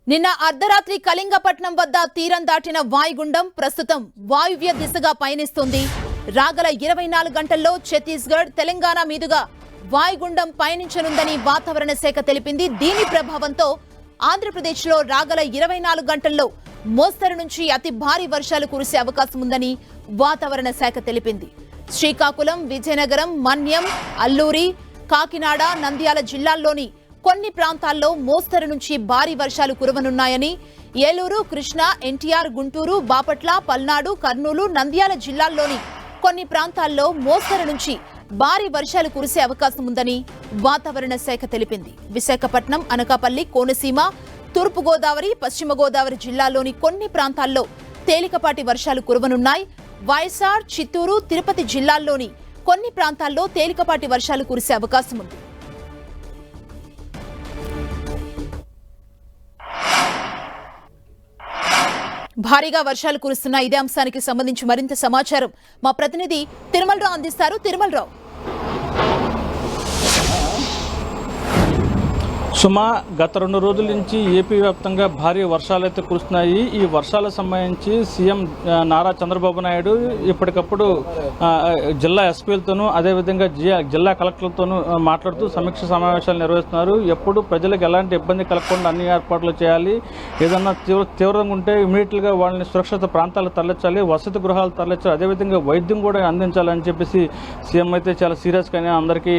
నిన్న అర్ధరాత్రి కళింగపట్నం వద్ద తీరం దాటిన వాయుగుండం ప్రస్తుతం వాయువ్య దిశగా పయనిస్తుంది. రాగల 24 గంటల్లో ఛత్తీస్గఢ్, తెలంగాణ మీదుగా వాయుగుండం పయనించనుందని వాతావరణ శాఖ తెలిపింది. దీని ప్రభావంతో ఆంధ్రప్రదేశ్లో రాగల 24 గంటల్లో మోస్తరు నుంచి అతి భారీ వర్షాలు కురిసే అవకాశం ఉందని వాతావరణ శాఖ తెలిపింది. శ్రీకాకుళం, విజయనగరం, మన్యం, అల్లూరి, కాకినాడ, నంద్యాల జిల్లాల్లోని కొన్ని ప్రాంతాల్లో మోస్తరు నుంచి భారీ వర్షాలు కురవనున్నాయని, ఏలూరు, కృష్ణా, ఎన్టీఆర్, గుంటూరు, బాపట్ల, పల్నాడు, కర్నూలు, నంద్యాల జిల్లాల్లోని కొన్ని ప్రాంతాల్లో మోస్తరు నుంచి భారీ వర్షాలు కురిసే అవకాశం ఉందని వాతావరణ శాఖ తెలిపింది. విశాఖపట్నం, అనకాపల్లి, కోనసీమ, తూర్పు గోదావరి, పశ్చిమ గోదావరి జిల్లాల్లోని కొన్ని ప్రాంతాల్లో తేలికపాటి వర్షాలు కురవనున్నాయి. వైఎస్ఆర్, చిత్తూరు, తిరుపతి జిల్లాల్లోని కొన్ని ప్రాంతాల్లో తేలికపాటి వర్షాలు కురిసే అవకాశం ఉంది. భారీగా వర్షాలు కురుస్తున్న ఇదే అంశానికి సంబంధించి మరింత సమాచారం మా ప్రతినిధి తిరుమలరావు అందిస్తారు. తిరుమలరావు. సుమా, గత 2 రోజుల నుంచి ఏపీ వ్యాప్తంగా భారీ వర్షాలు అయితే కురుస్తున్నాయి. ఈ వర్షాలకు సంబంధించి సీఎం నారా చంద్రబాబు నాయుడు ఎప్పటికప్పుడు జిల్లా ఎస్పీలతోనూ అదేవిధంగా జిల్లా కలెక్టర్లతోనూ మాట్లాడుతూ సమీక్ష సమావేశాలు నిర్వహిస్తున్నారు. ఎప్పుడు ప్రజలకు ఎలాంటి ఇబ్బంది కలగకుండా అన్ని ఏర్పాట్లు చేయాలి, ఏదన్నా తీవ్రంగా ఉంటే ఇమీడియట్గా వాళ్ళని సురక్షిత ప్రాంతాలకు తరలించాలి, వసతి గృహాలు తరలించాలి, అదేవిధంగా వైద్యం కూడా అందించాలని చెప్పేసి సీఎం అయితే చాలా సీరియస్గానే అందరికీ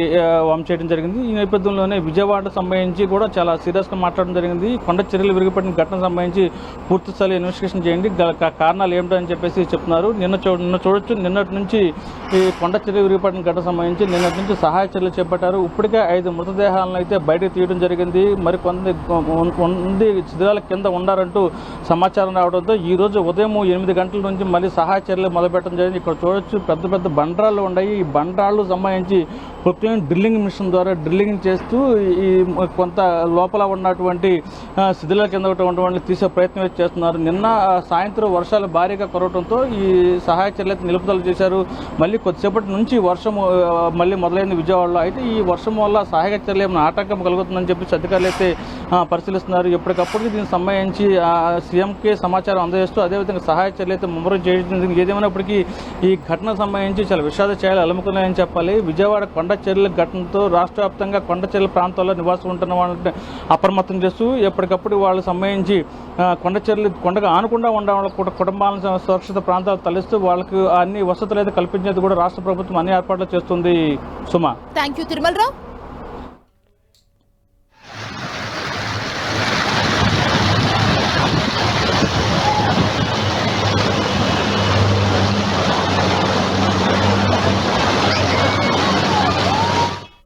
వామ్ చేయడం జరిగింది. ఈ నేపథ్యంలోనే విజయవాడ సంబంధించి కూడా చాలా సీరియస్గా మాట్లాడడం జరిగింది. కొండ చర్యలు విరిగిపడిన ఘటనకు సంబంధించి పూర్తి స్థాయి ఇన్వెస్టిగేషన్ చేయండి, కారణాలు ఏమిటని చెప్పేసి చెప్తున్నారు. నిన్న చూడొచ్చు, నిన్నటి నుంచి ఈ కొండ చర్యలు విరిగిపడిన ఘటనకు సంబంధించి నిన్నటి నుంచి సహాయ చర్యలు చేపట్టారు. ఇప్పటికే 5 మృతదేహాలను అయితే బయటకు తీయడం జరిగింది. మరి కొంతమంది శిథిరాల కింద ఉండారంటూ సమాచారం రావడంతో ఈ రోజు ఉదయం 8 గంటల నుంచి మళ్ళీ సహాయ చర్యలు మొదలుపెట్టడం జరిగింది. ఇక్కడ చూడొచ్చు, పెద్ద పెద్ద బండరాళ్ళు ఉన్నాయి. ఈ బండరాళ్ళు సంబంధించి ప్రత్యేక డ్రిల్లింగ్ మిషన్ ద్వారా డ్రిల్లింగ్ చేస్తూ ఈ కొంత లోపల ఉన్నటువంటి శిథిలాల కింద ఉన్నటువంటి తీసే ప్రయత్నం చేస్తున్నారు. నిన్న సాయంత్రం వర్షాలు భారీగా కురవడంతో ఈ సహాయ చర్యలు నిలుపుదల చేశారు. మళ్ళీ కొద్దిసేపటి నుంచి వర్షం మళ్ళీ మొదలైంది విజయవాడలో. అయితే ఈ వర్షం వల్ల సహాయ చర్యలు ఏమైనా ఆటంకం కలుగుతుందని చెప్పేసి అధికారులు అయితే పరిశీలిస్తున్నారు. ఎప్పటికప్పుడు దీనికి సంబంధించి సీఎంకే సమాచారం అందజేస్తూ అదేవిధంగా సహాయ చర్యలు అయితే ముమ్మరం చేయడం. ఏదేమైనప్పటికీ ఈ ఘటనకు సంబంధించి చాలా విషాద ఛాయలు అలుముకున్నాయని చెప్పాలి. విజయవాడ కొండ చర్యల ఘటనతో రాష్ట్ర వ్యాప్తంగా కొండ చర్యల ప్రాంతాల్లో నివాసం ఉంటున్న వాళ్ళని అప్రమత్తం చేస్తూ ఎప్పటికప్పుడు వాళ్ళకి సంబంధించి కొండకు ఆనకుండా ఉండే వాళ్ళ కుటుంబాలను సురక్షిత ప్రాంతాలు తరలిస్తూ వాళ్ళకి అన్ని వసతులు అయితే కల్పించేది కూడా రాష్ట్ర ప్రభుత్వం అన్ని ఏర్పాట్లు చేస్తుంది. సుమా, థ్యాంక్ యూ తిరుమలరావు.